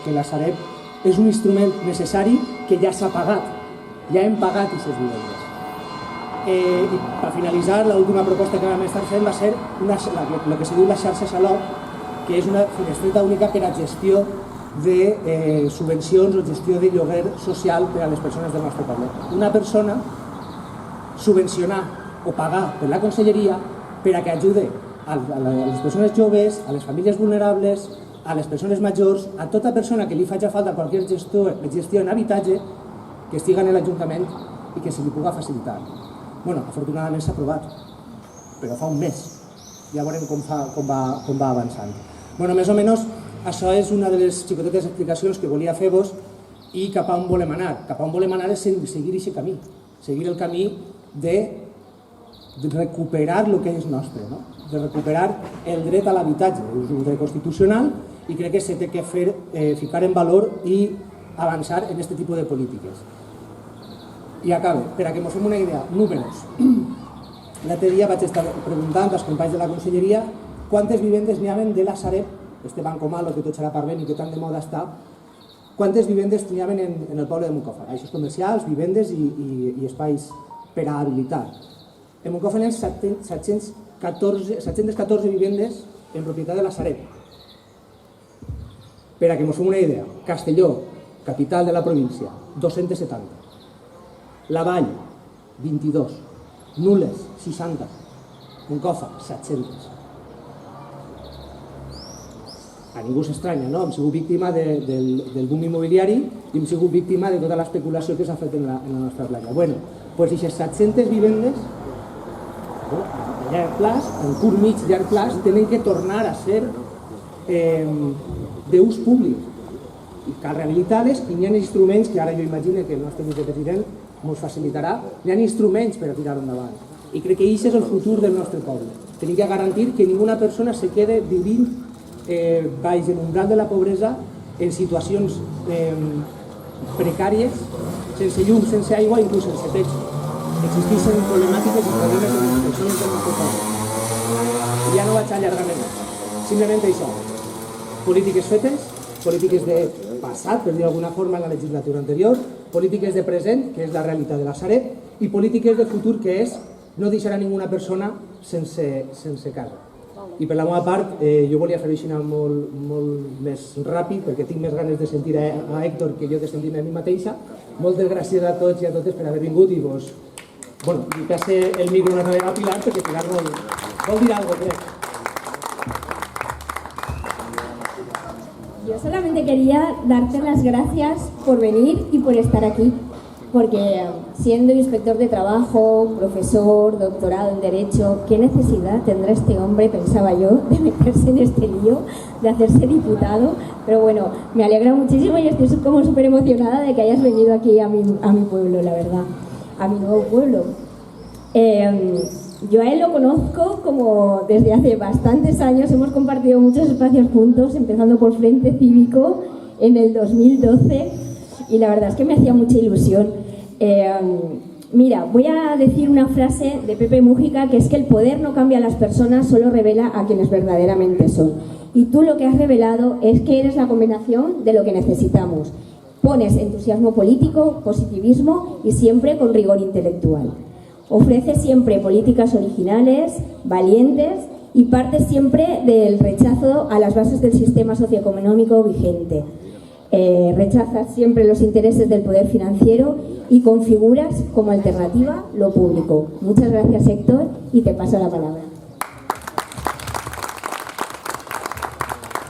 que la Sareb és un instrument necessari que ja s'ha pagat, ja hem pagat aquestes vivendes. I per finalitzar, l'última proposta que vam estar fent va ser el que se diu la xarxa Xaloc, que és una finestreta única per a gestió de subvencions o gestió de lloguer social per a les persones del nostre poble. Una persona subvencionar o pagar per la conselleria per a que ajude a les persones joves, a les famílies vulnerables, a les persones majors, a tota persona que li faci falta qualsevol gestió en habitatge que estiga en l'Ajuntament i que se li pugui facilitar. Bueno, afortunadament s'ha aprovat, però fa un mes. Ja veurem com va avançant. Bueno, més o menys, això és una de les xicotetes explicacions que volia fer-vos i cap a on volem anar. Cap a on volem anar és seguir aquest camí, seguir el camí de recuperar el que és nostre, de recuperar el dret a l'habitatge. És un dret constitucional i crec que s'ha de ficar en valor i avançar en aquest tipus de polítiques. I acabe, per a que ens fem una idea, números. L'altre dia vaig estar preguntant als companys de la conselleria quantes vivendes n'hi havien de la Sareb, este banco malo que tot serà parvent i que tan de moda està, quantes vivendes n'hi havien en el poble de Moncofa, eixos comercials, vivendes i espais per a habilitar. En Moncofa n'hi ha 714 vivendes en propietat de la Sareb. Per a que ens fem una idea, Castelló, capital de la província, 270. La Vall, 22. Nules, 60. Moncofa, 700. A ningú s'estranya, no? Hem sigut víctima del boom immobiliari i hem sigut víctima de tota l'especulació que s'ha fet en la nostra playa. Bueno, doncs aquestes 700 vivendes, a llarg plaç, en curt, mig, llarg plaç, tenen que tornar a ser d'ús públic. I cal rehabilitar-les i hi ha instruments que ara jo imagino que el nostre vicepresident ens facilitarà, hi ha instruments per a tirar-ho endavant. I crec que aquest és el futur del nostre poble. Tenim que garantir que ninguna persona se quede vivint baix l'umbral de la pobresa en situacions precàries, sense llum, sense aigua, inclús sense techo. Existeixen problemàtiques i problemes de les persones del nostre poble. Ja no vaig allargar més. Simplement això. Polítiques fetes, polítiques de passat, per dir d'alguna forma, en la legislatura anterior, polítiques de present, que és la realitat de la Sareb, i polítiques de futur, que és no deixar a ninguna persona sense casa. I per la meva part, jo volia fer-ho així molt més ràpid, perquè tinc més ganes de sentir a Héctor que jo de sentir-me a mi mateixa. Moltes gràcies a tots i a totes per haver vingut i vos... Bueno, li passe el micro una vegada a Pilar, perquè Pilar vol dir alguna cosa, crec. Yo solamente quería darte las gracias por venir y por estar aquí, porque siendo inspector de trabajo, profesor, doctorado en Derecho, ¿qué necesidad tendrá este hombre, pensaba yo, de meterse en este lío, de hacerse diputado? Pero bueno, me alegra muchísimo y estoy como súper emocionada de que hayas venido aquí a mi pueblo, la verdad, a mi nuevo pueblo. Yo a él lo conozco como desde hace bastantes años, hemos compartido muchos espacios juntos, empezando por Frente Cívico en el 2012 y la verdad es que me hacía mucha ilusión. Mira, voy a decir una frase de Pepe Mújica que es que el poder no cambia a las personas, solo revela a quienes verdaderamente son. Y tú lo que has revelado es que eres la combinación de lo que necesitamos. Pones entusiasmo político, positivismo y siempre con rigor intelectual. Ofreces siempre políticas originales, valientes y partes siempre del rechazo a las bases del sistema socioeconómico vigente. Rechazas siempre los intereses del poder financiero y configuras como alternativa lo público. Muchas gracias, Héctor, y te paso la palabra.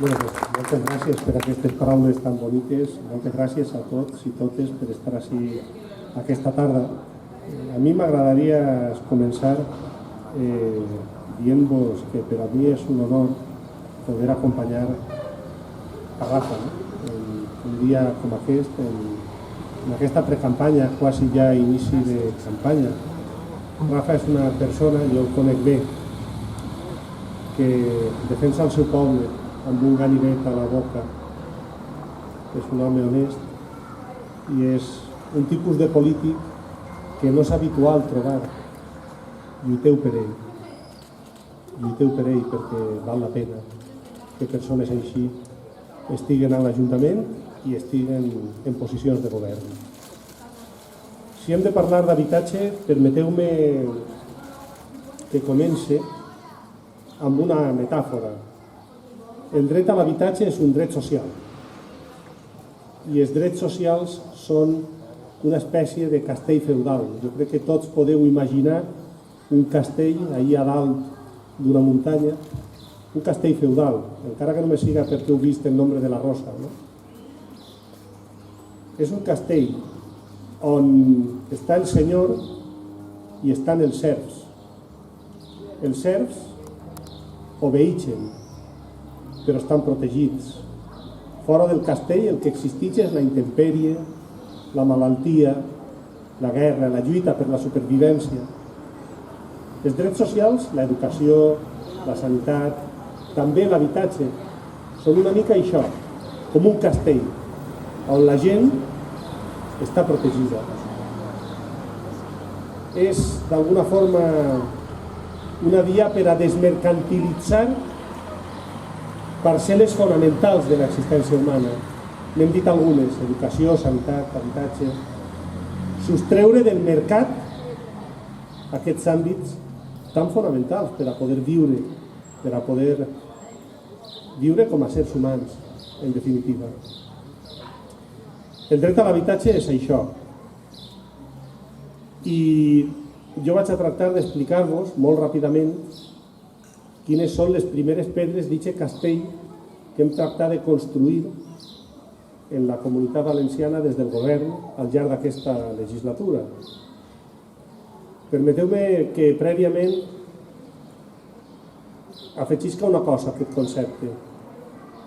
Bueno, pues, moltes gràcies per aquestes paraules tan boniques. Moltes gràcies a tots i totes per estar així aquesta tarda. A mi m'agradaria començar dient-vos que per a mi és un honor poder acompanyar a Rafa un dia com aquest, en aquesta precampanya, quasi ja inici de campanya. Rafa és una persona, jo el conec bé, que defensa el seu poble amb un ganivet a la boca. És un home honest i és un tipus de polític que no és habitual trobar. Lluiteu per ell. Lluiteu per ell perquè val la pena que persones així estiguen a l'Ajuntament i estiguen en posicions de govern. Si hem de parlar d'habitatge, permeteu-me que comence amb una metàfora. El dret a l'habitatge és un dret social i els drets socials són una espècie de castell feudal. Jo crec que tots podeu imaginar un castell allà a dalt d'una muntanya, un castell feudal, encara que només siga perquè heu vist el nombre de la rosa, no? És un castell on està el senyor i estan els serfs. Els serfs obeeixen, però estan protegits. Fora del castell el que existeix és la intempèrie, la malaltia, la guerra, la lluita per la supervivència. Els drets socials, l'educació, la sanitat, també l'habitatge, són una mica això, com un castell, on la gent està protegida. És, d'alguna forma, una via per a desmercantilitzar parcel·les fonamentals de l'existència humana. N'hem dit algunes: educació, sanitat, habitatge. Sostreure del mercat aquests àmbits tan fonamentals per a poder viure, per a poder viure com a sérs humans, en definitiva. El dret a l'habitatge és això. I jo vaig a tractar d'explicar-vos molt ràpidament quines són les primeres pedres d'aquest castell que hem tractat de construir en la Comunitat Valenciana des del govern al llarg d'aquesta legislatura. Permeteu-me que prèviament afegisca una cosa a aquest concepte.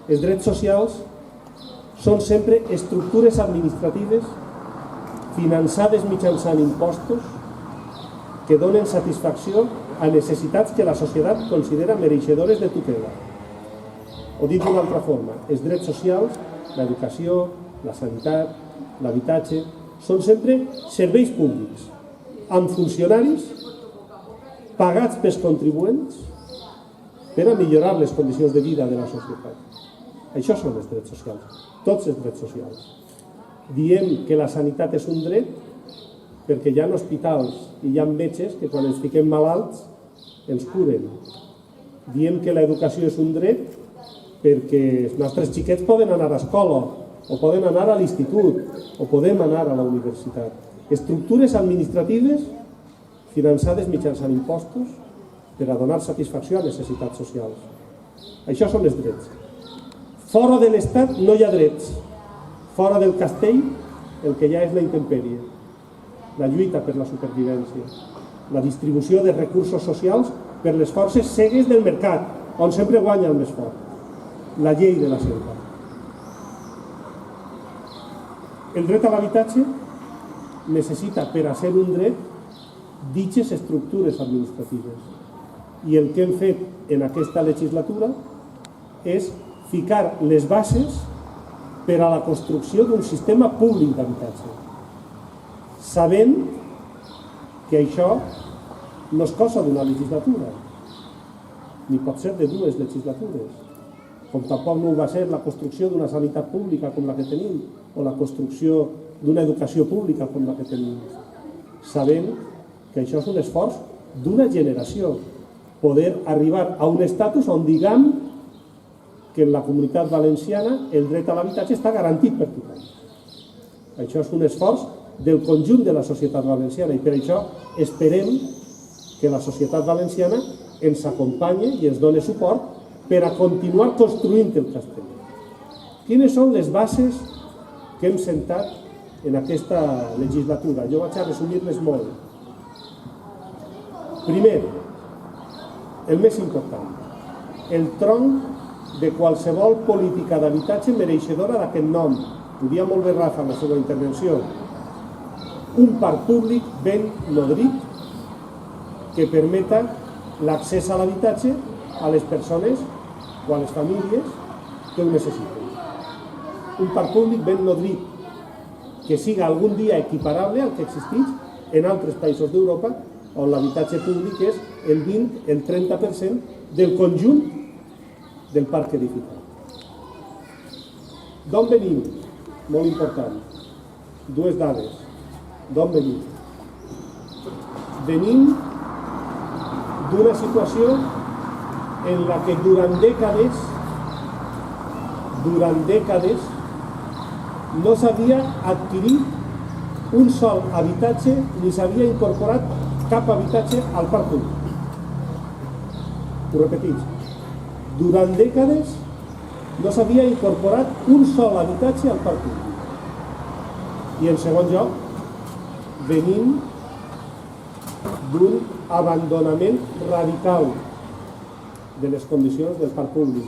Els drets socials són sempre estructures administratives finançades mitjançant impostos que donen satisfacció a necessitats que la societat considera mereixedores de tutela. O dit d'una altra forma, els drets socials, l'educació, la sanitat, l'habitatge, són sempre serveis públics, amb funcionaris pagats pels contribuents per a millorar les condicions de vida de la societat. Això són els drets socials, tots els drets socials. Diem que la sanitat és un dret perquè hi ha hospitals i hi ha metges que quan ens fiquem malalts ens curen. Diem que l'educació és un dret perquè els nostres xiquets poden anar a escola, o poden anar a l'institut, o podem anar a la universitat. Estructures administratives finançades mitjançant impostos per a donar satisfacció a necessitats socials. Això són els drets. Fora de l'Estat no hi ha drets. Fora del castell el que hi ha és la intempèrie, la lluita per la supervivència, la distribució de recursos socials per les forces cegues del mercat, on sempre guanya el més fort. La llei de la selva. El dret a l'habitatge necessita, per a ser un dret, dites estructures administratives. I el que hem fet en aquesta legislatura és ficar les bases per a la construcció d'un sistema públic d'habitatge, sabent que això no és cosa d'una legislatura, ni pot ser de dues legislatures, com tampoc no ho va ser la construcció d'una sanitat pública com la que tenim, o la construcció d'una educació pública com la que tenim, sabent que això és un esforç d'una generació, poder arribar a un estatus on diguem que en la Comunitat Valenciana el dret a l'habitatge està garantit per tothom. Això és un esforç del conjunt de la societat valenciana i per això esperem que la societat valenciana ens acompanyi i ens doni suport per a continuar construint el castell. Quines són les bases que hem sentat en aquesta legislatura? Jo vaig a resumir-les molt. Primer, el més important, el tronc de qualsevol política d'habitatge mereixedora d'aquest nom. Ho dia molt bé Rafa en la seva intervenció. Un parc públic ben nodrit que permeta l'accés a l'habitatge a les persones o a les famílies que ho necessiten. Un parc públic ben nodrit que siga algun dia equiparable al que existeix en altres països d'Europa on l'habitatge públic és el 20, el 30% del conjunt del parc edificat. D'on venim? Molt important. Dues dades. D'on venim? Venim d'una situació en la que durant dècades no s'havia adquirit un sol habitatge ni s'havia incorporat cap habitatge al parc públic. Ho repetís. Durant dècades no s'havia incorporat un sol habitatge al parc públic. I en segon lloc, venim d'un abandonament radical de les condicions del parc públic,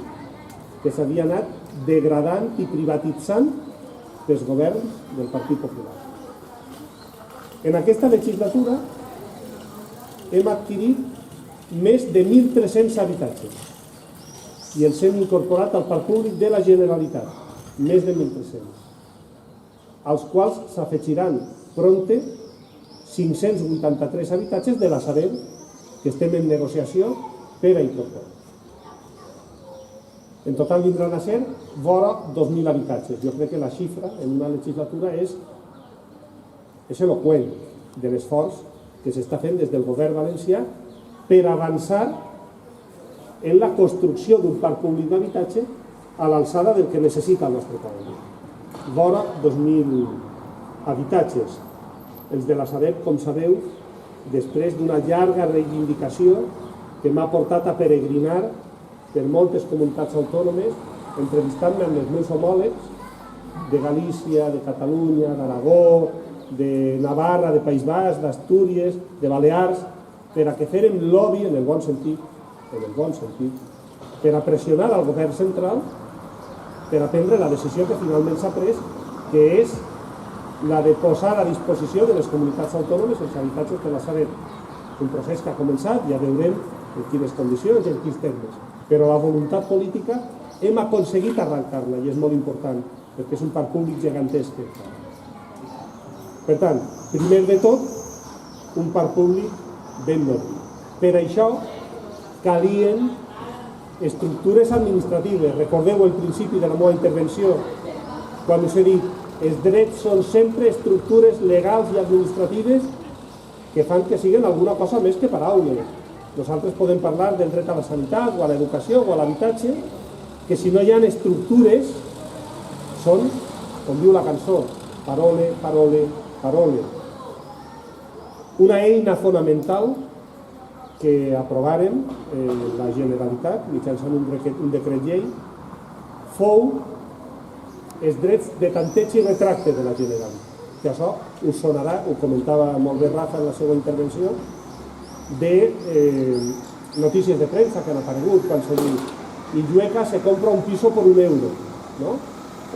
que s'havia anat degradant i privatitzant dels governs del Partit Popular. En aquesta legislatura hem adquirit més de 1.300 habitatges i els hem incorporat al parc públic de la Generalitat, més de 1.300, als quals s'afegiran prompte 583 habitatges de la Sareb que estem en negociació per a incorporar. En total vindran a ser vora 2.000 habitatges. Jo crec que la xifra en una legislatura és eloqüent de l'esforç que s'està fent des del govern valencià per avançar en la construcció d'un parc públic d'habitatge a l'alçada del que necessita el nostre país. Vora 2.000 habitatges. Els de la Sareb, com sabeu, després d'una llarga reivindicació que m'ha portat a peregrinar per moltes comunitats autònomes, entrevistant-me amb els meus homòlegs de Galícia, de Catalunya, d'Aragó, de Navarra, de País Basc, d'Astúries, de Balears, per a que fèrem lobby, en el bon sentit, per a pressionar al govern central per a prendre la decisió que finalment s'ha pres, que és la de posar a disposició de les comunitats autònomes els habitatges de la Sareb. Un procés que ha començat, ja veurem en quines condicions i en quins termes. Però la voluntat política hem aconseguit arrencar-la i és molt important, perquè és un parc públic gegantesc. Per tant, primer de tot, un parc públic ben nodrit. Per això calien estructures administratives. Recordeu el principi de la meva intervenció, quan us he dit els drets són sempre estructures legals i administratives que fan que siguin alguna cosa més que paraules. Nosaltres podem parlar del dret a la sanitat, o a l'educació, o a l'habitatge, que si no hi ha estructures són, com diu la cançó, parole, parole, parole. Una eina fonamental que aprovàrem la Generalitat mitjançant un decret llei fou els drets de tanteig i retracte de la Generalitat. Que això us sonarà, ho comentava molt bé Rafa en la seva intervenció, de notícies de premsa que han aparegut quan se diu Illueca se compra un piso por €1, ¿no?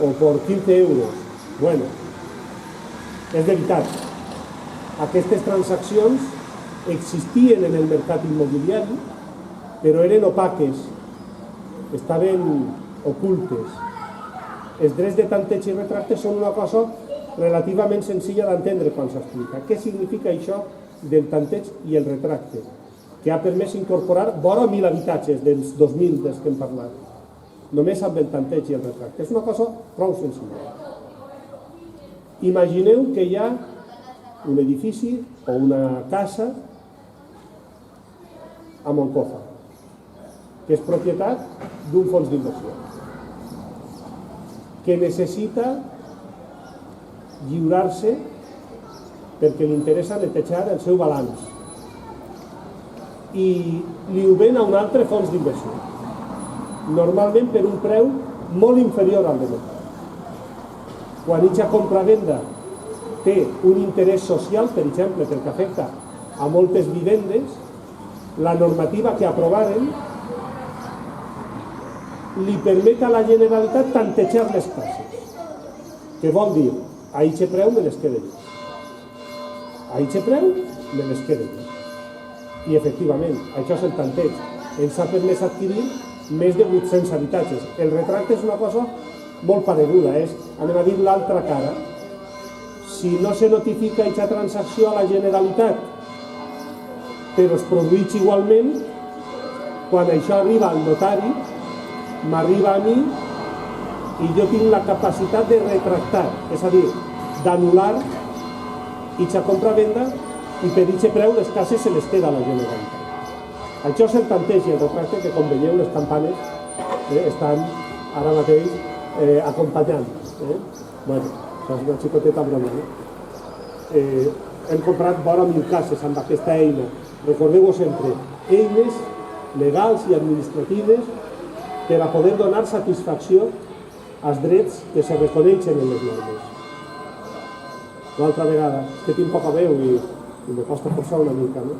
O por 15 euros. Bueno, és veritat. Aquestes transaccions existien en el mercat immobiliari, però eren opaques, estaven ocultes. Els drets de tanteig i retracte són una cosa relativament senzilla d'entendre quan s'explica. Què significa això del tanteig i el retracte? Que ha permès incorporar vora 1.000 habitatges dels 2.000 dels que hem parlat, només amb el tanteig i el retracte. És una cosa prou senzilla. Imagineu que hi ha un edifici o una casa a Moncofa, que és propietat d'un fons d'inversió, que necessita lliurar-se perquè li interessa netejar el seu balanç i li ho ven a un altre fons d'inversió, normalment per un preu molt inferior al de mercat. Quan aquesta compra-venda té un interès social, per exemple, perquè afecta a moltes vivendes, la normativa que aprovaren li permet a la Generalitat tantejar les cases. Què vol dir? A aquest preu me les quedo jo. A aquest preu me les quedo jo. I efectivament, això és el tanteig. Ens ha permès adquirir més de 800 habitatges. El retracte és una cosa molt pareguda, és, anem a dir, l'altra cara. Si no se notifica aquesta transacció a la Generalitat, però es produeix igualment, quan això arriba al notari, m'arriba a mi i jo tinc la capacitat de retractar, és a dir, d'anul·lar ixa compra-venda i per ixe preu les cases se les queda la Generalitat. Això és el tanteig i el retracte que, com veieu, les campanes estan ara mateix acompanyant. Bueno, això és una xicoteta broma. Hem comprat vora 1.000 cases amb aquesta eina. Recordeu-ho sempre, eines legals i administratives per a poder donar satisfacció als drets que se reconeixen en les normes. Una altra vegada, és que tinc poca veu i me costa forçar una mica, no?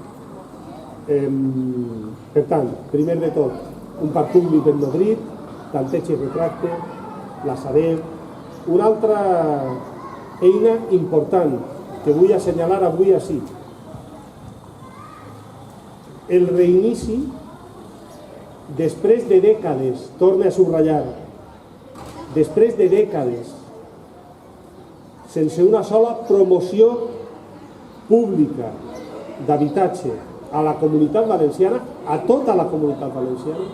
Per tant, primer de tot, un parc públic ben nodrit, tanteig i retracte, la Sareb. Una altra eina important que vull assenyalar avui així, el reinici després de dècades, torne a subratllar, després de dècades, sense una sola promoció pública d'habitatge a la Comunitat Valenciana, a tota la Comunitat Valenciana,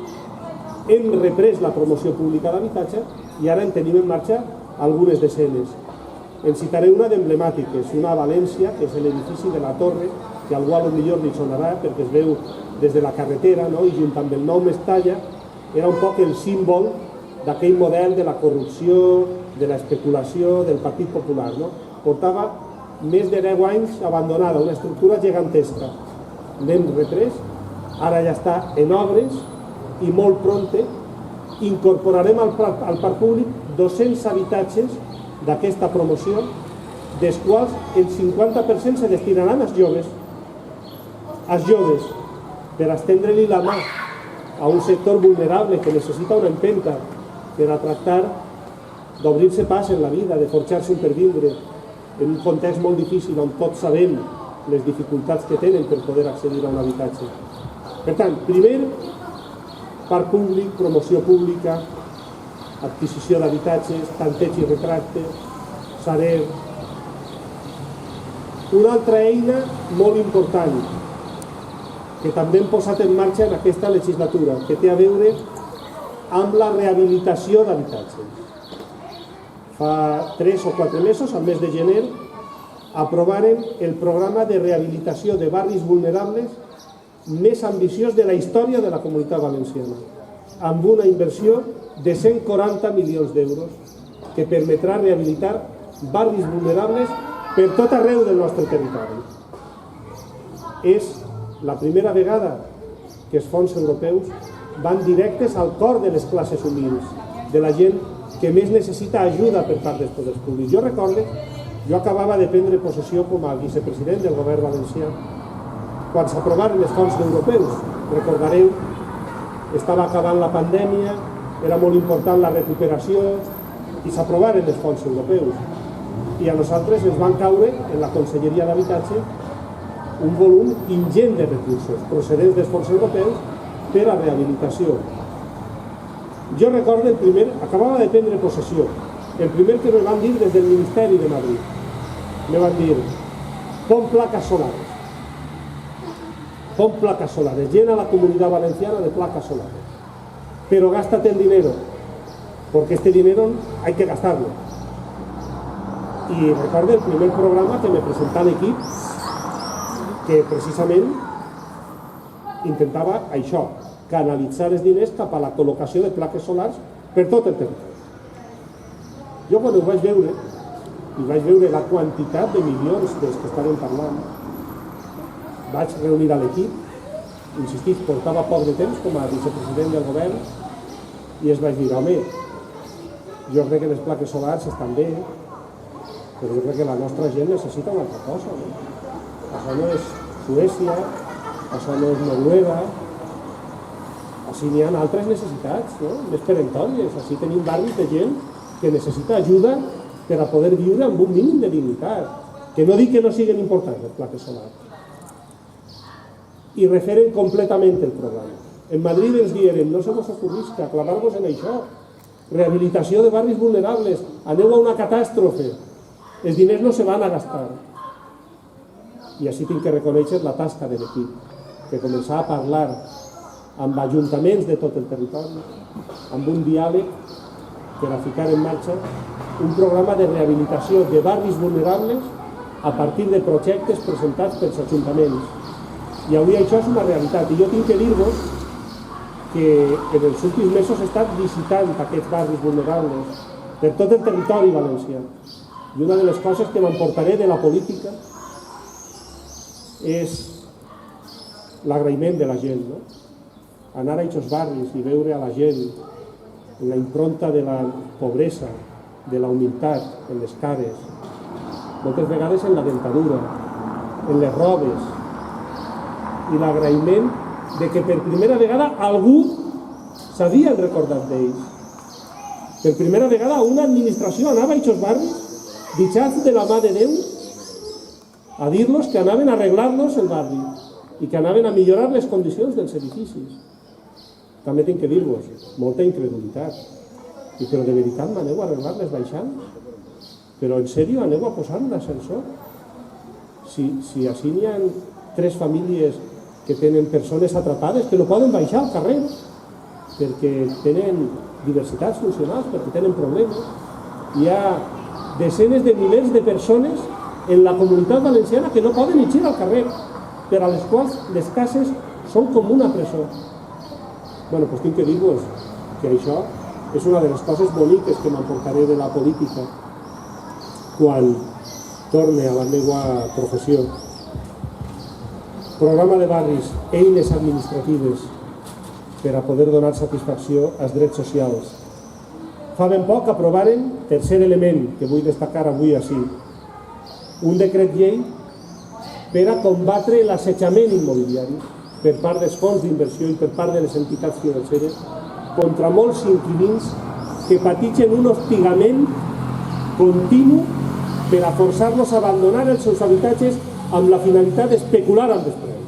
hem reprès la promoció pública d'habitatge i ara en tenim en marxa algunes desenes. En citaré una d'emblemàtiques, una a València, que és l'edifici de la Torre, que a algú potser li sonarà perquè es veu des de la carretera, no? I junt amb el nou Mestalla era un poc el símbol d'aquell model de la corrupció, de l'especulació del Partit Popular. No? Portava més de 10 anys abandonada, una estructura gegantesca. L'hem reprès, ara ja està en obres i molt prompte incorporarem al parc públic 200 habitatges d'aquesta promoció, dels quals el 50% se destinaran als joves. Als joves, per estendre-li la mà a un sector vulnerable que necessita una empenta per a tractar d'obrir-se pas en la vida, de forjar-se un pervindre en un context molt difícil on tots sabem les dificultats que tenen per poder accedir a un habitatge. Per tant, primer, parc públic, promoció pública, adquisició d'habitatges, tanteig i retracte, Sareb. Una altra eina molt important que també hem posat en marxa en aquesta legislatura, que té a veure amb la rehabilitació d'habitatges. Fa 3 o 4 mesos, al mes de gener, aprovaren el programa de rehabilitació de barris vulnerables més ambiciós de la història de la Comunitat Valenciana, amb una inversió de 140 milions d'euros que permetrà rehabilitar barris vulnerables per tot arreu del nostre territori. És la primera vegada que els fons europeus van directes al cor de les classes humils, de la gent que més necessita ajuda per part dels poders públics. Jo recordo, jo acabava de prendre possessió com a vicepresident del govern valencià quan s'aprovaren els fons europeus. Recordareu, estava acabant la pandèmia, era molt important la recuperació i s'aprovaren els fons europeus. I a nosaltres ens van caure en la Conselleria d'Habitatge un volum ingent de recursos procedents dels fons europeus per a rehabilitació. Jo recordo el primer, acabava de prendre possessió, el primer que me van dir des del Ministeri de Madrid. Me van dir, pon placas solares. Pon placas solares, llena la Comunidad Valenciana de placas solares. Pero gástate el dinero, porque este dinero hay que gastarlo. Y recordo el primer programa que me presentà l'equip que precisament intentava això, canalitzar els diners cap a la col·locació de plaques solars per tot el territori. Jo quan ho vaig veure, i vaig veure la quantitat de milions dels que estaven parlant, vaig reunir a l'equip, insistís, portava poc de temps com a vicepresident del govern, i es vaig dir, home, jo crec que les plaques solars estan bé, però jo crec que la nostra gent necessita una altra cosa. Això no és Suècia, això no és Noruega, així n'hi ha altres necessitats, més peremptòries. Així tenim barris de gent que necessita ajuda per a poder viure amb un mínim de dignitat. Que no dic que no siguin importants les plaques solars. I referen completament el programa. En Madrid ens diem, no se vos ocorrisca, clavar-vos en això. Rehabilitació de barris vulnerables, aneu a una catàstrofe. Els diners no se van a gastar. I així tinc que reconèixer la tasca de l'equip, que començar a parlar amb ajuntaments de tot el territori, amb un diàleg per a ficar en marxa un programa de rehabilitació de barris vulnerables a partir de projectes presentats pels ajuntaments. I avui això és una realitat. I jo tinc que dir-vos que en els últims mesos he estat visitant aquests barris vulnerables per tot el territori valencià. I una de les coses que m'emportaré de la política és l'agraïment de la gent, no? Anar a aquests barris i veure a la gent en la impronta de la pobresa, de la humilitat, en les cares, moltes vegades en la dentadura, en les robes, i l'agraïment de que per primera vegada algú s'havia recordat d'ells. Per primera vegada una administració anava a aquests barris, deixats de la mà de Déu, a dir-los que anaven a arreglar-los el barri i que anaven a millorar les condicions dels edificis. També tinc que dir-vos, molta incredulitat. I però de veritat m'aneu a arreglar les baixants? Però en sèrio aneu a posar un ascensor? Si així n'hi ha 3 famílies que tenen persones atrapades que no poden baixar al carrer perquè tenen diversitats funcionals, perquè tenen problemes. Hi ha desenes de milers de persones en la comunitat valenciana que no poden eixir al carrer, per a les quals les cases són com una presó. Bueno, doncs tinc que dir-vos que això és una de les coses boniques que m'emportaré de la política quan torne a la meva professió. Programa de barris, eines administratives per a poder donar satisfacció als drets socials. Fa ben poc aprovaren, tercer element que vull destacar avui així, un decret llei per a combatre l'assetjament immobiliari per part dels fons d'inversió i per part de les entitats financeres contra molts inquilins que pateixen un hostigament continu per a forçar-los a abandonar els seus habitatges amb la finalitat d'especular amb els preus.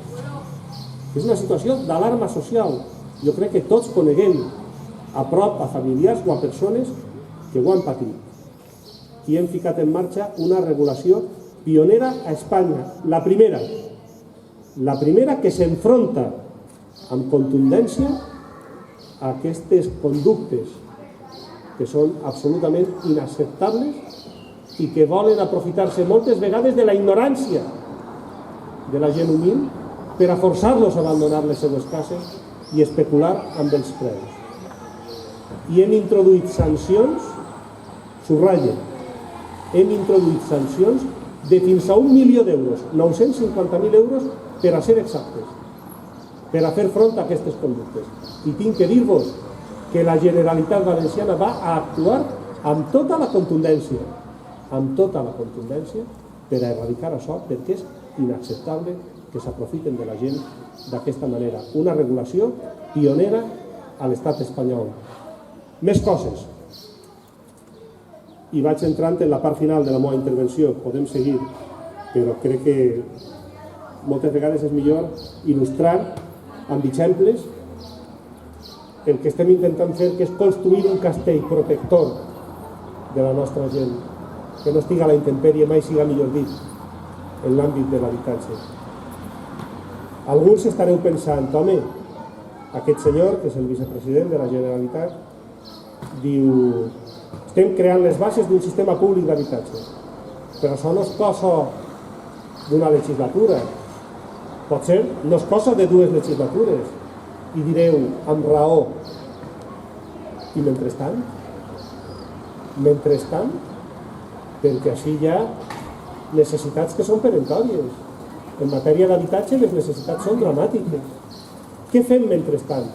És una situació d'alarma social. Jo crec que tots coneguem a prop a familiars o a persones que ho han patit. I hem ficat en marxa una regulació pionera a Espanya, la primera que s'enfronta amb contundència a aquestes conductes que són absolutament inacceptables i que volen aprofitar-se moltes vegades de la ignorància de la gent humil per a forçar-los a abandonar les seves cases i especular amb els preus. I hem introduït sancions, subratllen, hem introduït sancions de fins a 1 milió d'euros, 950.000 euros per a ser exactes, per a fer front a aquestes conductes. I tinc que dir-vos que la Generalitat Valenciana va a actuar amb tota la contundència, per a erradicar això, perquè és inacceptable que s'aprofiten de la gent d'aquesta manera. Una regulació pionera a l'estat espanyol. Més coses. I vaig entrant en la part final de la meva intervenció. Podem seguir, però crec que moltes vegades és millor il·lustrar amb exemples el que estem intentant fer, que és construir un castell protector de la nostra gent, que no estiga a la intempèrie, mai siga millor dit, en l'àmbit de l'habitatge. Alguns estareu pensant, home, aquest senyor, que és el vicepresident de la Generalitat, diu, estem creant les bases d'un sistema públic d'habitatge, però això no és cosa d'una legislatura, potser no és cosa de 2 legislatures, i direu, amb raó, i mentrestant, perquè així hi ha necessitats que són peremptòries. En matèria d'habitatge les necessitats són dramàtiques. Què fem mentrestant?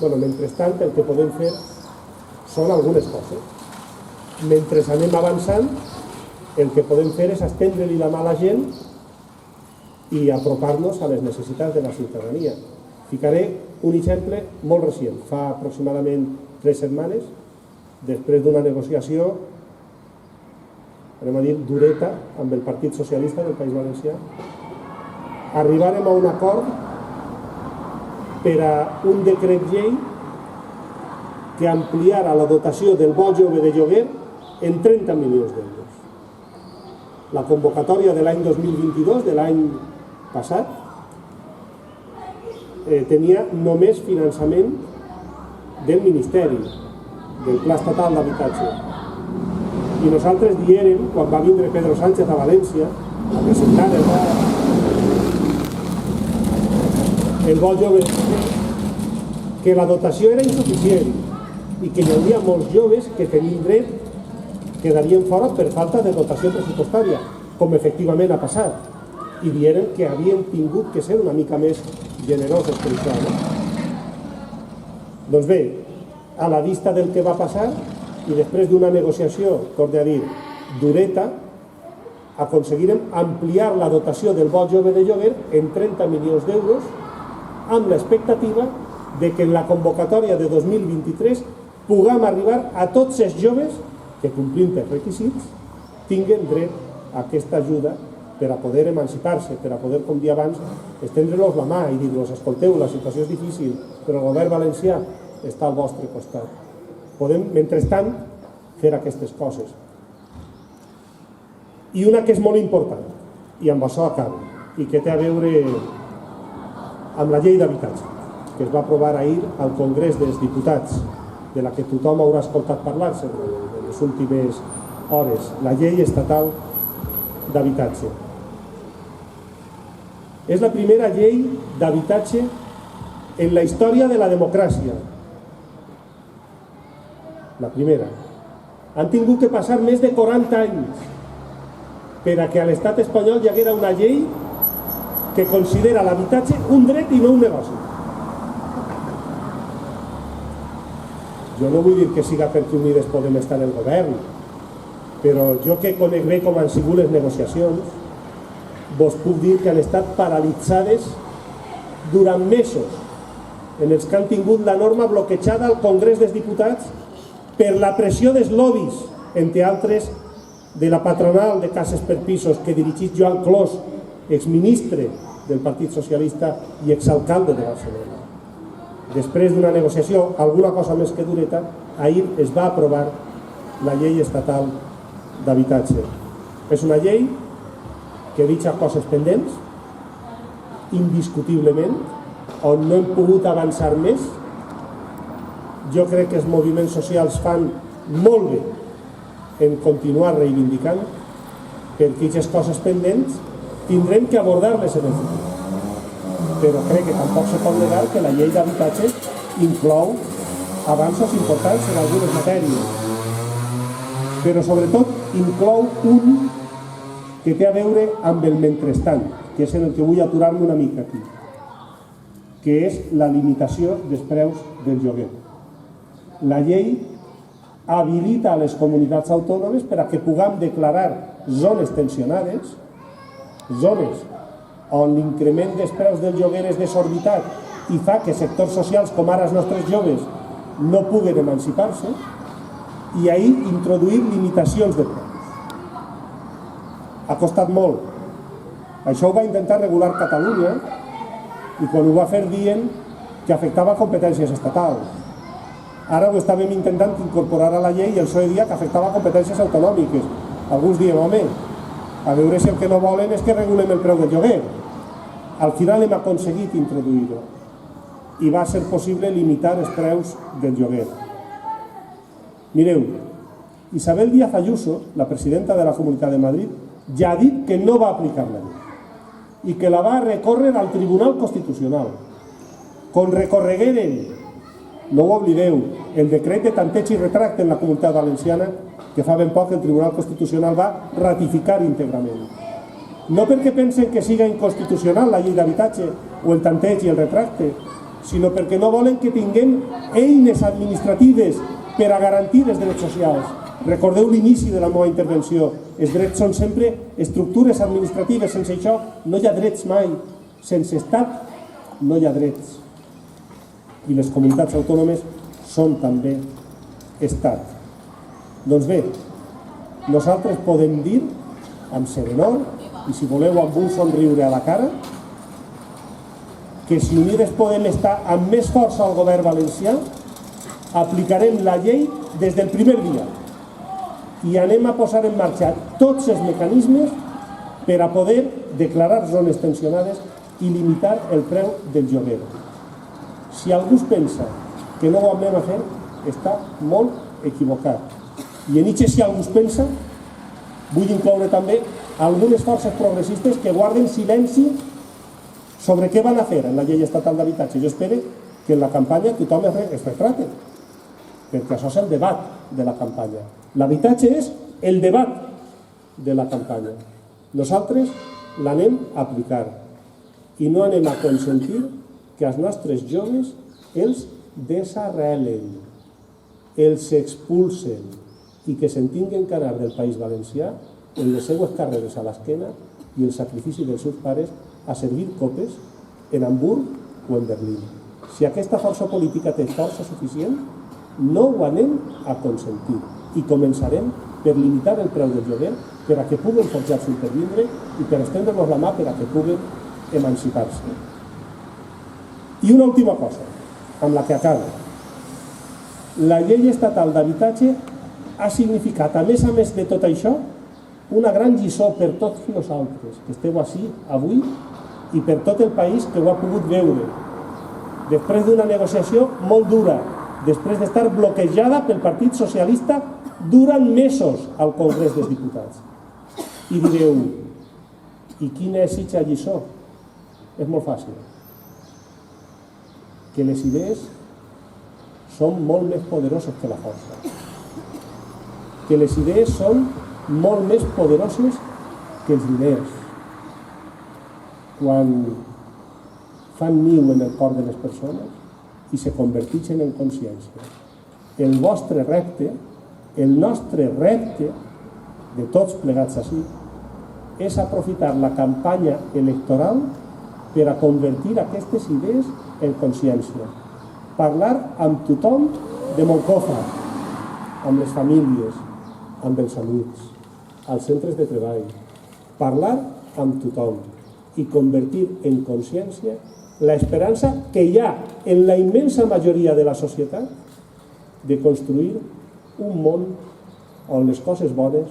Bueno, mentrestant el que podem fer són algunes coses. Mentre anem avançant, el que podem fer és estendre-li la mà a la gent i apropar-nos a les necessitats de la ciutadania. Ficaré un exemple molt recent. Fa aproximadament 3 setmanes, després d'una negociació, anem a dir, dureta, amb el Partit Socialista del País Valencià, arribarem a un acord per a un decret llei que ampliara la dotació del bo jove de lloguer en 30 milions d'euros. La convocatòria de l'any 2022, de l'any passat, tenia només finançament del Ministeri, del Pla Estatal d'Habitatge. I nosaltres diem, quan va vindre Pedro Sánchez a València a presentar el bo jove, que la dotació era insuficient i que hi hauria molts joves que tenien dret quedarien fora per falta de dotació pressupostària, com efectivament ha passat, i dient que havien tingut que ser una mica més generosos per això, no? Doncs bé, a la vista del que va passar i després d'una negociació, torno a dir, dureta, aconseguirem ampliar la dotació del bo jove de lloguer en 30 milions d'euros amb l'expectativa de que en la convocatòria de 2023 puguem arribar a tots els joves que, complint els requisits, tinguen dret a aquesta ajuda per a poder emancipar-se, per a poder, com dia abans, estendre-los la mà i dir-los: escolteu, la situació és difícil, però el govern valencià està al vostre costat. Podem, mentrestant, fer aquestes coses. I una que és molt important, i amb això acabo, i que té a veure amb la llei d'habitatge, que es va aprovar ahir al Congrés dels Diputats, de la que tothom haurà escoltat parlar-se en les últimes hores, la llei estatal d'habitatge. És la primera llei d'habitatge en la història de la democràcia. La primera. Han tingut que passar més de 40 anys per a que a l'estat espanyol hi haguera una llei que considera l'habitatge un dret i no un negoci. Jo no vull dir que siga perquè Unides Podem estar en el govern, però jo que conec bé com han sigut les negociacions, vos puc dir que han estat paralitzades durant mesos, en els que han tingut la norma bloquejada al Congrés dels Diputats per la pressió dels lobbies, entre altres de la patronal de cases per pisos que dirigit Joan Clos, exministre del Partit Socialista i exalcalde de Barcelona. Després d'una negociació, alguna cosa més que dureta, ahir es va aprovar la llei estatal d'habitatge. És una llei que deixa coses pendents, indiscutiblement, on no hem pogut avançar més. Jo crec que els moviments socials fan molt bé en continuar reivindicant, perquè aquestes coses pendents tindrem que abordar-les en el futur. Però crec que tampoc se pot negar que la llei d'habitatge inclou avanços importants en algunes matèries, però sobretot inclou un que té a veure amb el mentrestant, que és en el que vull aturar-me una mica aquí, que és la limitació dels preus del lloguer. La llei habilita a les comunitats autònomes per a que puguem declarar zones tensionades, zones on l'increment dels preus del lloguer és desorbitat i fa que sectors socials com ara els nostres joves no puguen emancipar-se, i ahir introduir limitacions de preus. Ha costat molt. Això ho va intentar regular Catalunya i quan ho va fer dient que afectava competències estatals. Ara ho estàvem intentant incorporar a la llei i el PSOE dia que afectava competències autonòmiques. Alguns diem, home, a veure si el que no volen és que regulem el preu del lloguer. Al final hem aconseguit introduir-ho i va ser possible limitar els preus del lloguer. Mireu, Isabel Díaz Ayuso, la presidenta de la Comunitat de Madrid, ja ha dit que no va aplicar la llei i que la va recórrer al Tribunal Constitucional. Quan recorregueren, no ho oblideu, el decret de tanteig i retracte en la Comunitat Valenciana, que fa ben poc el Tribunal Constitucional va ratificar íntegrament. No perquè pensen que siga inconstitucional la llei d'habitatge o el tanteig i el retracte, sinó perquè no volen que tinguem eines administratives per a garantir els drets socials. Recordeu l'inici de la meva intervenció. Els drets són sempre estructures administratives. Sense això no hi ha drets mai. Sense estat no hi ha drets. I les comunitats autònomes són també estat. Doncs bé, nosaltres podem dir amb serenor i si voleu amb un somriure a la cara que si Unides Podem estar amb més força al govern valencià aplicarem la llei des del primer dia i anem a posar en marxa tots els mecanismes per a poder declarar zones tensionades i limitar el preu del lloguer. Si algú pensa que no ho anem a fer, està molt equivocat. I en Nietzsche, si algú es pensa, vull incloure també algunes forces progressistes que guarden silenci sobre què van a fer en la llei estatal d'habitatge. Jo espero que en la campanya tothom es retrate, perquè això és el debat de la campanya. L'habitatge és el debat de la campanya. Nosaltres l'anem a aplicar i no anem a consentir que els nostres joves els desarrelen, els expulsen i que se'n tinguin que anar del País Valencià en les seues carreres a l'esquena i el sacrifici dels seus pares a servir copes en Hamburg o en Berlín. Si aquesta força política té força suficient, no ho anem a consentir i començarem per limitar el preu del lloguer per a que puguen forjar-se un pervindre i per estendre-nos la mà per a que puguen emancipar-se. I una última cosa, amb la que acabo. La llei estatal d'habitatge ha significat, a més de tot això, una gran lliçó per tots nosaltres que esteu així avui i per tot el país que ho ha pogut veure després d'una negociació molt dura, després d'estar bloquejada pel Partit Socialista durant mesos al Congrés dels Diputats. I direu, i quina és aquesta lliçó? És molt fàcil. Que les idees són molt més poderoses que la força. Que les idees són molt més poderoses que els diners. Quan fan niu en el cor de les persones i se converteixen en consciència. El vostre repte, el nostre repte, de tots plegats així, és aprofitar la campanya electoral per a convertir aquestes idees en consciència. Parlar amb tothom de Moncofa, amb les famílies, amb els amics, als centres de treball. Parlar amb tothom i convertir en consciència l'esperança que hi ha en la immensa majoria de la societat de construir un món on les coses bones,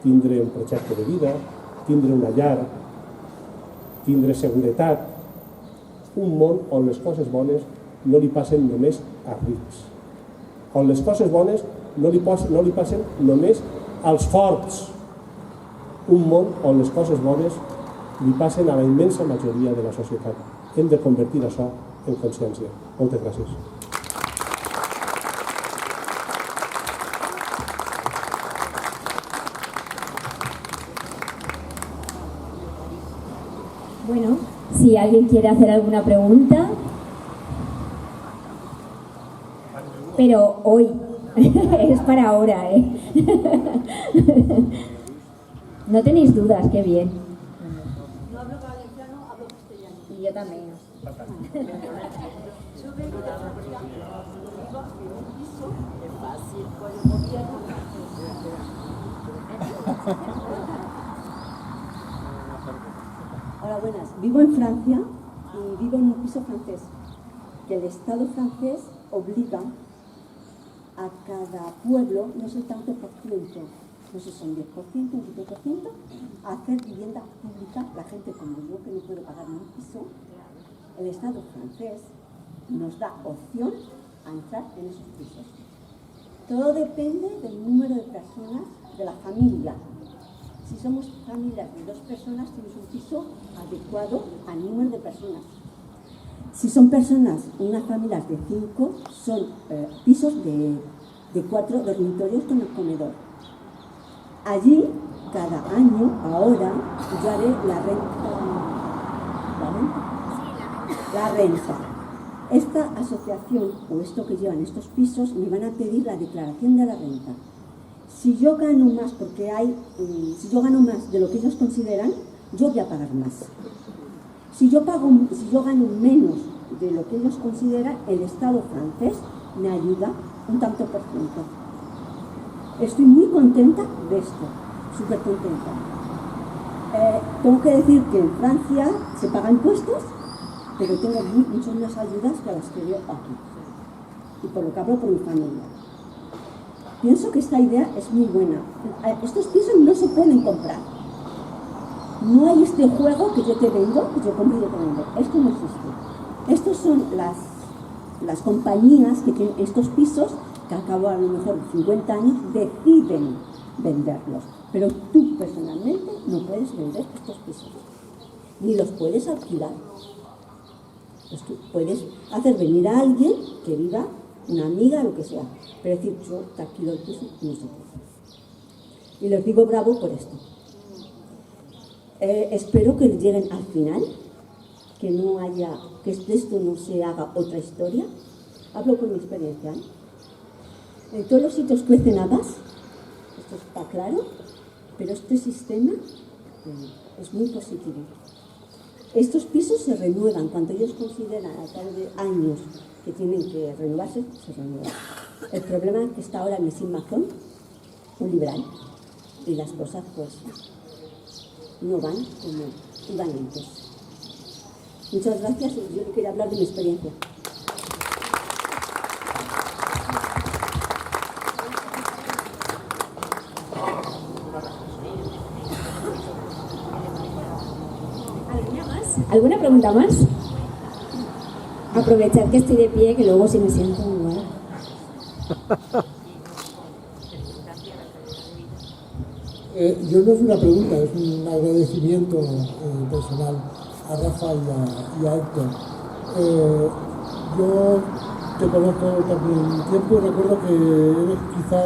tindre un projecte de vida, tindre una llar, tindre seguretat, un món on les coses bones no li passen només als rics, on les coses bones no li passen només als forts, un món on les coses bones li passen a la immensa majoria de la societat. Hem de convertir això en consciència. Moltes gràcies. Bueno, si alguien quiere hacer alguna pregunta, pero hoy, es para ahora, ¿eh? No tenéis dudas, qué bien. No hablo valenciano, hablo castellano. Y yo también. Yo vengo de Francia, vivo en un piso, es fácil, con el gobierno. Hola, buenas. Vivo en Francia y vivo en un piso francés, que el Estado francés obliga a cada pueblo, no sé tanto por ciento, no sé si son 10%, un 15%, a hacer vivienda pública. La gente como yo, que no puede pagar ni un piso, el Estado francés nos da opción a entrar en esos pisos. Todo depende del número de personas de la familia. Si somos familias de 2 personas, tienes un piso adecuado al número de personas. Si son personas, unas familias de 5, son pisos de 4 dormitorios con el comedor. Allí, cada año, ahora, yo haré la renta. La renta. Esta asociación, o esto que llevan estos pisos, me van a pedir la declaración de la renta. Si yo gano más, si yo gano más de lo que ellos consideran, yo voy a pagar más. Si yo gano menos de lo que ellos consideran, el Estado francés me ayuda un tanto por ciento. Estoy muy contenta de esto, súper contenta. Tengo que decir que en Francia se pagan impuestos, pero tengo muchas más ayudas que las que veo aquí. Y por lo que hablo por mi familia. Pienso que esta idea es muy buena. Estos pisos no se pueden comprar. No hay este juego que yo te vendo, que yo compro y yo te vendo. Esto no existe. Estos son las compañías que tienen estos pisos que al cabo a lo mejor de 50 años deciden venderlos. Pero tú personalmente no puedes vender estos pisos, ni los puedes alquilar. Pues tú puedes hacer venir a alguien que viva, una amiga, lo que sea, pero decir, yo te alquilo el piso, no se puede. Y les digo bravo por esto. Espero que lleguen al final, que no haya, que de esto no se haga otra historia. Hablo con mi experiencia, ¿eh? En todos los sitios cuecen habas, esto está claro, pero este sistema es muy positivo. Estos pisos se renuevan, cuando ellos consideran a cabo de años que tienen que renovarse, se renuevan. El problema es que está ahora Messín Mazón, un liberal, y las cosas pues no van como iban antes. Muchas gracias, yo quería hablar de mi experiencia. ¿Alguna pregunta más? Aprovechar que estoy de pie, que luego si me siento igual. Yo no es una pregunta, es un agradecimiento personal a Rafa y a Héctor. Yo te conozco también tiempo y recuerdo que eres quizá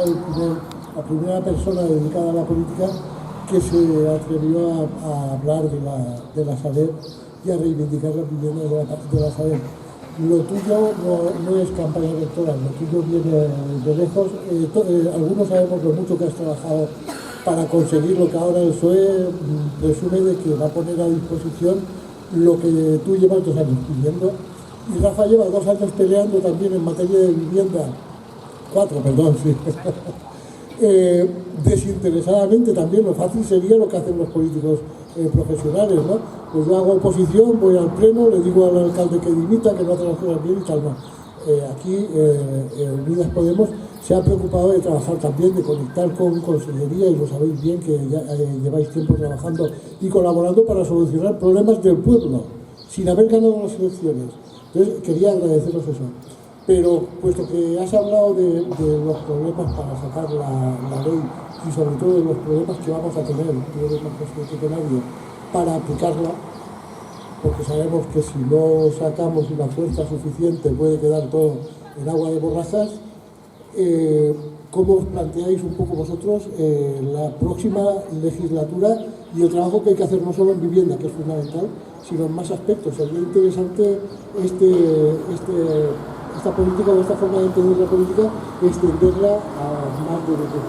la primera persona dedicada a la política que se atrevió a hablar de la Sareb y a reivindicar la vivienda de la Sareb. Lo tuyo no es campaña electoral, lo tuyo viene de lejos. Algunos sabemos lo mucho que has trabajado para conseguir lo que ahora el PSOE presume de que va a poner a disposición lo que tú llevas 2 años pidiendo. Y Rafa lleva 2 años peleando también en materia de vivienda, 4, perdón, sí. Desinteresadamente también. Lo fácil sería lo que hacen los políticos profesionales, ¿no? Pues yo hago oposición, voy al pleno, le digo al alcalde que dimita, que no hace las cosas bien y tal. Aquí Unidas Podemos se ha preocupado de trabajar también, de conectar con Consellería, y lo sabéis bien que ya lleváis tiempo trabajando y colaborando para solucionar problemas del pueblo, sin haber ganado las elecciones. Entonces quería agradeceros eso. Pero puesto que has hablado de los problemas para sacar la ley y sobre todo de los problemas que vamos a tener, tú eres más consciente que nadie, para aplicarla, porque sabemos que si no sacamos una fuerza suficiente puede quedar todo en agua de borrajas, ¿cómo os planteáis un poco vosotros la próxima legislatura y el trabajo que hay que hacer no solo en vivienda, que es fundamental, sino en más aspectos? Sería interesante esta política o esta forma de entender la política, extenderla a más de lo que es.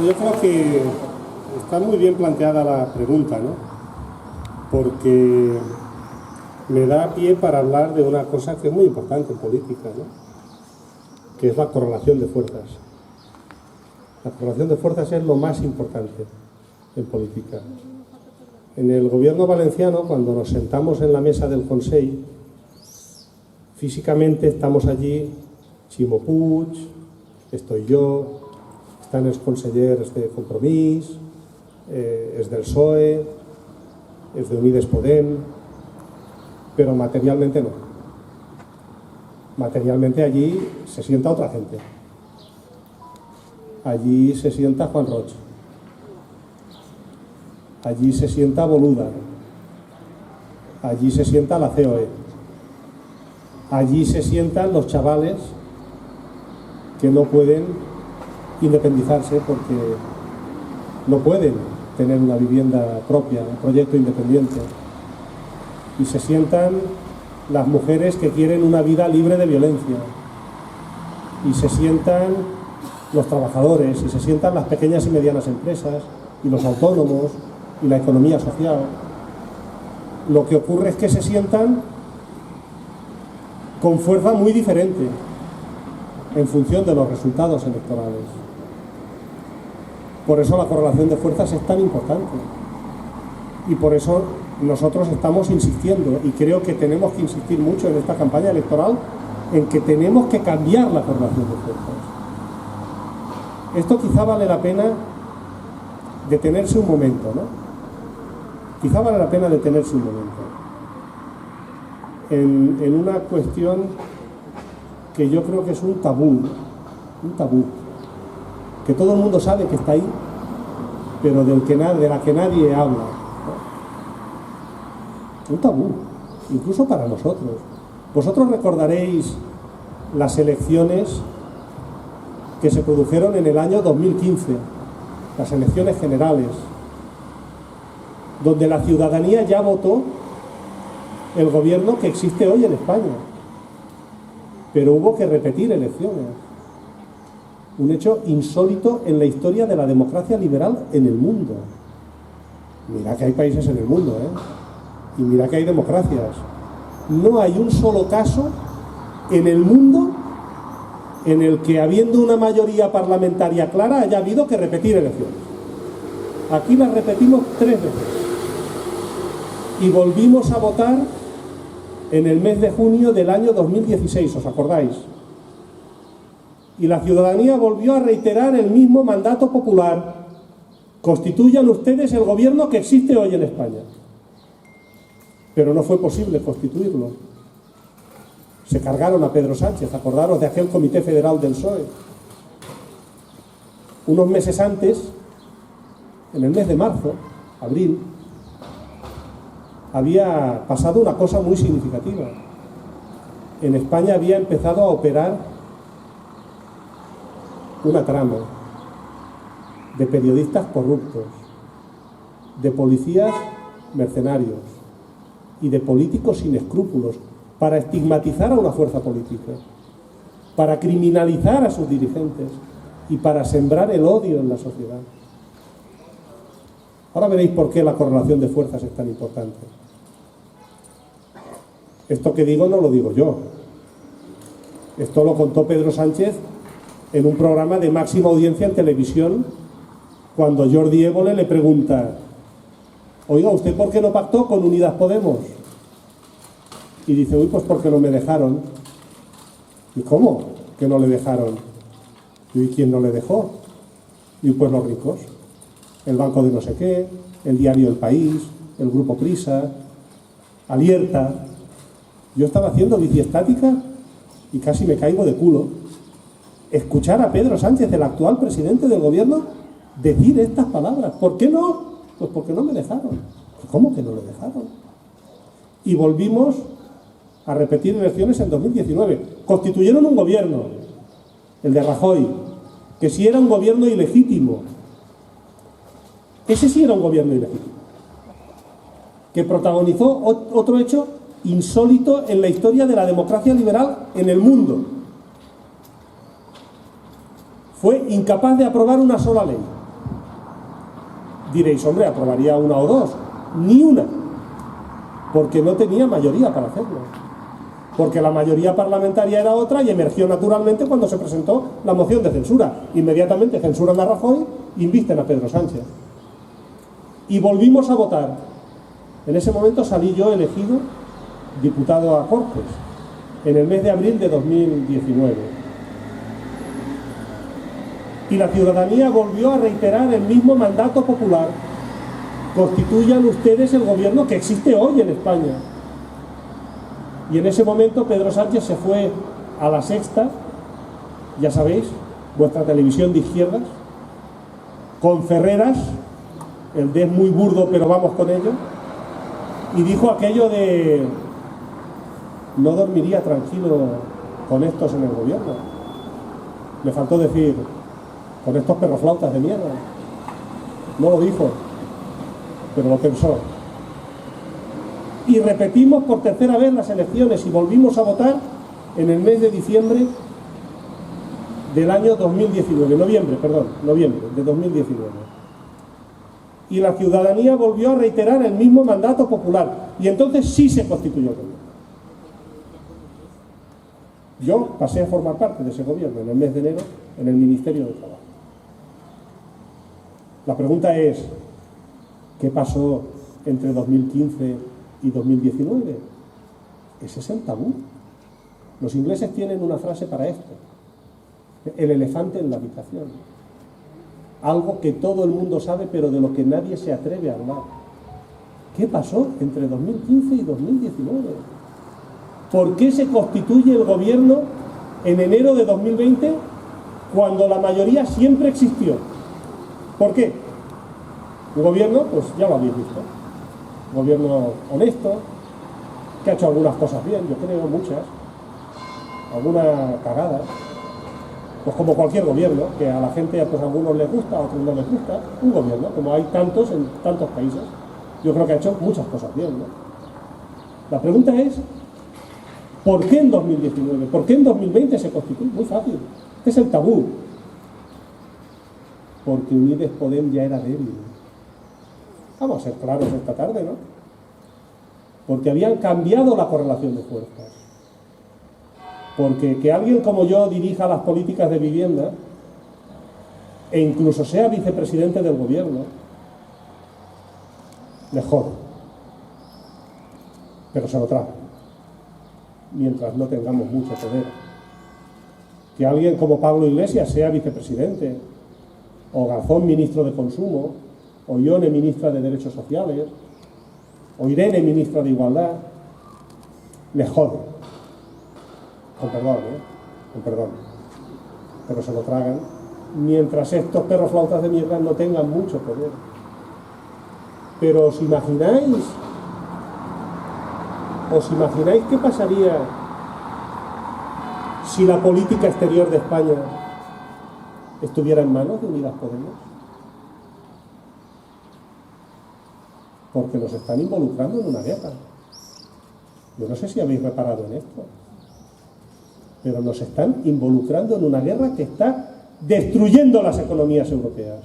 Yo creo que está muy bien planteada la pregunta, ¿no? Porque me da pie para hablar de una cosa que es muy importante en política, ¿no? Que es la correlación de fuerzas. La correlación de fuerzas es lo más importante en política. En el gobierno valenciano, cuando nos sentamos en la mesa del Consell, físicamente estamos allí Ximo Puig, estoy yo, están els consellers de Compromís, es del PSOE, es de Unides Podem, pero materialmente no. Materialmente allí se sienta otra gente. Allí se sienta Juan Roig. Allí se sienta Boluda. Allí se sienta la COE. Allí se sientan los chavales que no pueden independizarse porque no pueden tener una vivienda propia, un proyecto independiente. Y se sientan las mujeres que quieren una vida libre de violencia. Y se sientan los trabajadores, y se sientan las pequeñas y medianas empresas, y los autónomos, y la economía social. Lo que ocurre es que se sientan con fuerza muy diferente en función de los resultados electorales. Por eso la correlación de fuerzas es tan importante. Y por eso nosotros estamos insistiendo, y creo que tenemos que insistir mucho en esta campaña electoral, en que tenemos que cambiar la correlación de fuerzas. Esto quizá vale la pena detenerse un momento, ¿no? Quizá vale la pena detenerse un momento en una cuestión que yo creo que es un tabú, que todo el mundo sabe que está ahí, pero de la que nadie habla, ¿no? Un tabú, incluso para nosotros. Vosotros recordaréis las elecciones que se produjeron en el año 2015, las elecciones generales, donde la ciudadanía ya votó el gobierno que existe hoy en España, pero hubo que repetir elecciones. Un hecho insólito en la historia de la democracia liberal en el mundo. Mira que hay países en el mundo, y mira que hay democracias. No hay un solo caso en el mundo en el que, habiendo una mayoría parlamentaria clara, haya habido que repetir elecciones. Aquí las repetimos 3 veces. Y volvimos a votar en el mes de junio del año 2016, ¿os acordáis? Y la ciudadanía volvió a reiterar el mismo mandato popular: constituyan ustedes el gobierno que existe hoy en España. Pero no fue posible constituirlo. Se cargaron a Pedro Sánchez, acordaros de aquel Comité Federal del PSOE. Unos meses antes, en el mes de marzo, abril, había pasado una cosa muy significativa. En España había empezado a operar una trama de periodistas corruptos, de policías mercenarios y de políticos sin escrúpulos, para estigmatizar a una fuerza política, para criminalizar a sus dirigentes y para sembrar el odio en la sociedad. Ahora veréis por qué la correlación de fuerzas es tan importante. Esto que digo no lo digo yo. Esto lo contó Pedro Sánchez en un programa de máxima audiencia en televisión, cuando Jordi Évole le pregunta: oiga, ¿usted por qué no pactó con Unidas Podemos? Y dice: uy, pues porque no me dejaron. ¿Y cómo que no le dejaron? ¿Y quién no le dejó? Y pues los ricos. El banco de no sé qué, el diario El País, el grupo Prisa, Alierta. Yo estaba haciendo bici estática y casi me caigo de culo. Escuchar a Pedro Sánchez, el actual presidente del gobierno, decir estas palabras. ¿Por qué no? Pues porque no me dejaron. ¿Cómo que no le dejaron? Y volvimos a repetir elecciones en 2019. Constituyeron un gobierno, el de Rajoy, que sí era un gobierno ilegítimo. Ese sí era un gobierno ilegítimo, que protagonizó otro hecho insólito en la historia de la democracia liberal en el mundo. Fue incapaz de aprobar una sola ley. Diréis: hombre, aprobaría una o dos. Ni una, porque no tenía mayoría para hacerlo. Porque la mayoría parlamentaria era otra y emergió naturalmente cuando se presentó la moción de censura. Inmediatamente censuran a Rajoy y invisten a Pedro Sánchez. Y volvimos a votar. En ese momento salí yo elegido diputado a Cortes, en el mes de abril de 2019. Y la ciudadanía volvió a reiterar el mismo mandato popular: constituyan ustedes el gobierno que existe hoy en España. Y en ese momento Pedro Sánchez se fue a La Sexta, ya sabéis, vuestra televisión de izquierdas, con Ferreras, el de es muy burdo pero vamos con ello, y dijo aquello de: no dormiría tranquilo con estos en el gobierno. Le faltó decir: con estos perroflautas de mierda. No lo dijo, pero lo pensó. Y repetimos por tercera vez las elecciones y volvimos a votar en el mes de diciembre del año 2019, noviembre de 2019. Y la ciudadanía volvió a reiterar el mismo mandato popular. Y entonces sí se constituyó el gobierno. Yo pasé a formar parte de ese gobierno en el mes de enero en el Ministerio de Trabajo. La pregunta es: ¿qué pasó entre 2015 y 2019? Ese es el tabú. Los ingleses tienen una frase para esto: el elefante en la habitación. algo que todo el mundo sabe, pero de lo que nadie se atreve a hablar. ¿Qué pasó entre 2015 y 2019? ¿Por qué se constituye el gobierno en enero de 2020 cuando la mayoría siempre existió? ¿Por qué? Un gobierno, pues ya lo habéis visto, un gobierno honesto, que ha hecho algunas cosas bien, yo creo, muchas, alguna cagada, pues como cualquier gobierno, que a la gente pues a algunos les gusta, a otros no les gusta, un gobierno, como hay tantos en tantos países, yo creo que ha hecho muchas cosas bien, ¿no? La pregunta es, ¿por qué en 2019? ¿Por qué en 2020 se constituye? Muy fácil, este es el tabú. Porque Unides Podem ya era débil. Vamos a ser claros esta tarde, ¿no? Porque habían cambiado la correlación de fuerzas. Porque que alguien como yo dirija las políticas de vivienda e incluso sea vicepresidente del gobierno, le jode. Pero se lo traga, mientras no tengamos mucho poder. Que alguien como Pablo Iglesias sea vicepresidente, o Garzón ministro de Consumo, o Ione ministra de Derechos Sociales, o Irene ministra de Igualdad, le jode. Con perdón, con perdón. Pero se lo tragan, mientras estos perros flautas de mierda no tengan mucho poder. Pero ¿os imagináis qué pasaría si la política exterior de España estuviera en manos de Unidas Podemos? Porque nos están involucrando en una guerra. Yo no sé si habéis reparado en esto, pero nos están involucrando en una guerra que está destruyendo las economías europeas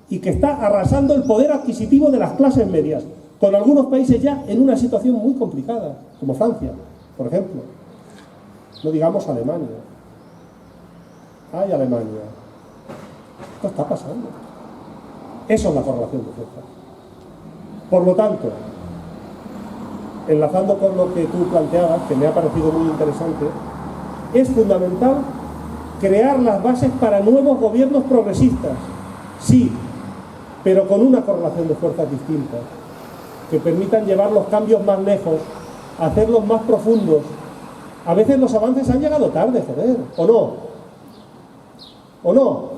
y que está arrasando el poder adquisitivo de las clases medias, con algunos países ya en una situación muy complicada, como Francia, por ejemplo. No digamos Alemania. ¡Ay, Alemania! Esto está pasando. Eso es la correlación de fuerzas. Por lo tanto, enlazando con lo que tú planteabas, que me ha parecido muy interesante, es fundamental crear las bases para nuevos gobiernos progresistas, sí, pero con una correlación de fuerzas distinta, que permitan llevar los cambios más lejos, hacerlos más profundos. A veces los avances han llegado tarde, joder, ¿o no? ¿O no?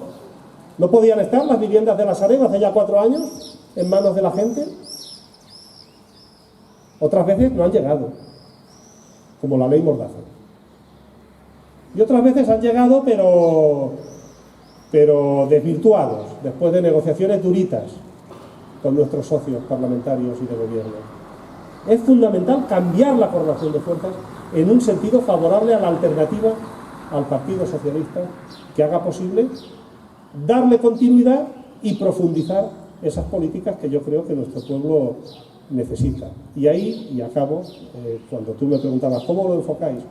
¿No podían estar las viviendas de la Sareb hace ya 4 años en manos de la gente? Otras veces no han llegado, como la ley Mordaza. Y otras veces han llegado, pero desvirtuados, después de negociaciones duritas con nuestros socios parlamentarios y de gobierno. Es fundamental cambiar la correlación de fuerzas en un sentido favorable a la alternativa al Partido Socialista, que haga posible darle continuidad y profundizar esas políticas que yo creo que nuestro pueblo necesita. Y ahí, y acabo, cuando tú me preguntabas ¿cómo lo enfocáis?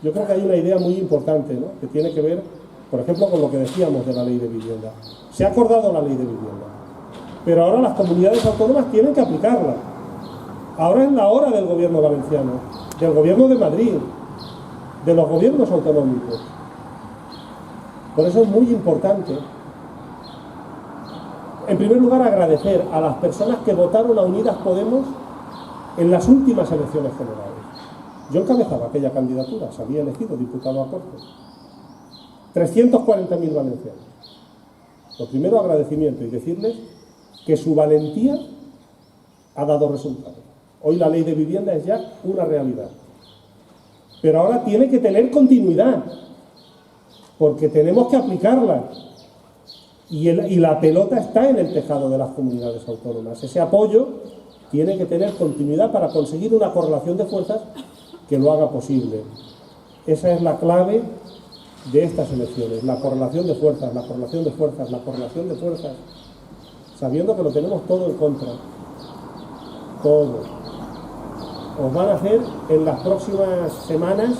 Yo creo que hay una idea muy importante, ¿no?, que tiene que ver, por ejemplo, con lo que decíamos de la ley de vivienda. Se ha acordado la ley de vivienda, pero ahora las comunidades autónomas tienen que aplicarla. Ahora es la hora del gobierno valenciano, del gobierno de Madrid, de los gobiernos autonómicos. Por eso es muy importante, en primer lugar, agradecer a las personas que votaron a Unidas Podemos en las últimas elecciones generales. Yo encabezaba aquella candidatura, salí elegido diputado a Cortes. 340.000 valencianos. Lo primero, agradecimiento y decirles que su valentía ha dado resultados. Hoy la ley de vivienda es ya una realidad. Pero ahora tiene que tener continuidad, porque tenemos que aplicarla. Y la pelota está en el tejado de las comunidades autónomas. Ese apoyo tiene que tener continuidad para conseguir una correlación de fuerzas que lo haga posible. Esa es la clave de estas elecciones, la correlación de fuerzas, la correlación de fuerzas, la correlación de fuerzas, sabiendo que lo tenemos todo en contra. Todo. Os van a hacer en las próximas semanas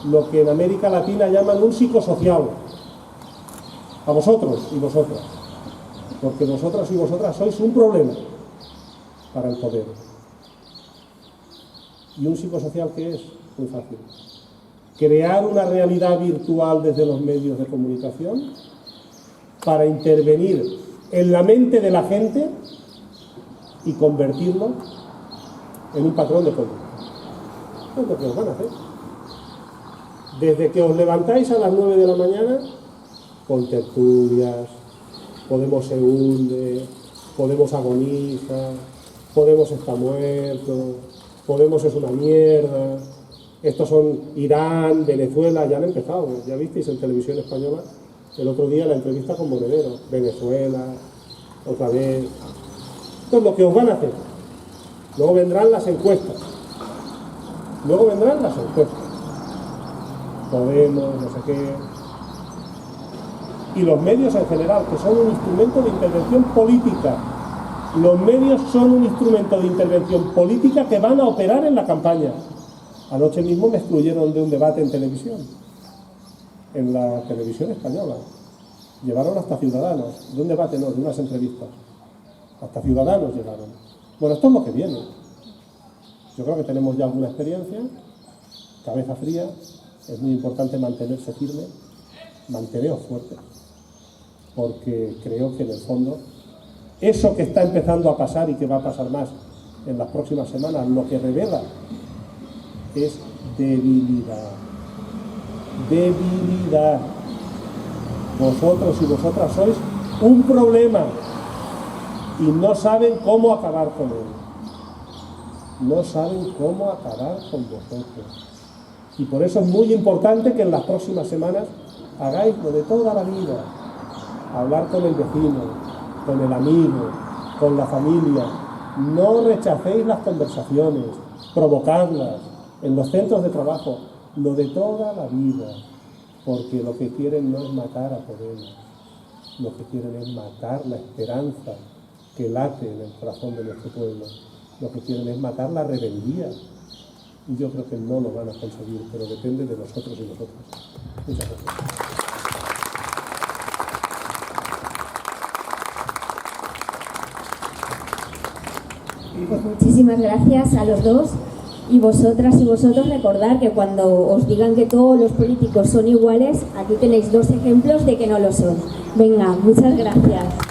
lo que en América Latina llaman un psicosocial. A vosotros y vosotras, porque vosotros y vosotras sois un problema para el poder. ¿Y un psicosocial qué es? Muy fácil. Crear una realidad virtual desde los medios de comunicación para intervenir en la mente de la gente y convertirlo en un patrón de conducta. Eso es lo que os van a hacer. Desde que os levantáis a las 9 de la mañana, con tertulias, Podemos se hunde, Podemos agoniza, Podemos está muerto, Podemos es una mierda, estos son Irán, Venezuela, ya han empezado, ya visteis en televisión española el otro día la entrevista con Monedero, Venezuela, otra vez. Esto es lo que os van a hacer. Luego vendrán las encuestas. Podemos, no sé qué. Y los medios en general, que son un instrumento de intervención política. Los medios son un instrumento de intervención política que van a operar en la campaña. Anoche mismo me excluyeron de un debate en televisión, en la televisión española. Llevaron hasta Ciudadanos, de un debate no, de unas entrevistas. Hasta Ciudadanos llegaron. Bueno, esto es lo que viene. Yo creo que tenemos ya alguna experiencia, cabeza fría, es muy importante mantenerse firme, manteneos fuertes, porque creo que en el fondo eso que está empezando a pasar y que va a pasar más en las próximas semanas, lo que revela es debilidad. Debilidad. Vosotros y vosotras sois un problema y no saben cómo acabar con él. No saben cómo acabar con vosotros. Y por eso es muy importante que en las próximas semanas hagáis lo de toda la vida. Hablar con el vecino, con el amigo, con la familia. No rechacéis las conversaciones, provocarlas en los centros de trabajo, lo de toda la vida. Porque lo que quieren no es matar a Podemos, lo que quieren es matar la esperanza que late en el corazón de nuestro pueblo. Lo que quieren es matar la rebeldía. Y yo creo que no lo van a conseguir, pero depende de nosotros y nosotras. Muchas gracias. Pues muchísimas gracias a los dos. Y vosotras y vosotros recordar que cuando os digan que todos los políticos son iguales, aquí tenéis dos ejemplos de que no lo son. Venga, muchas gracias.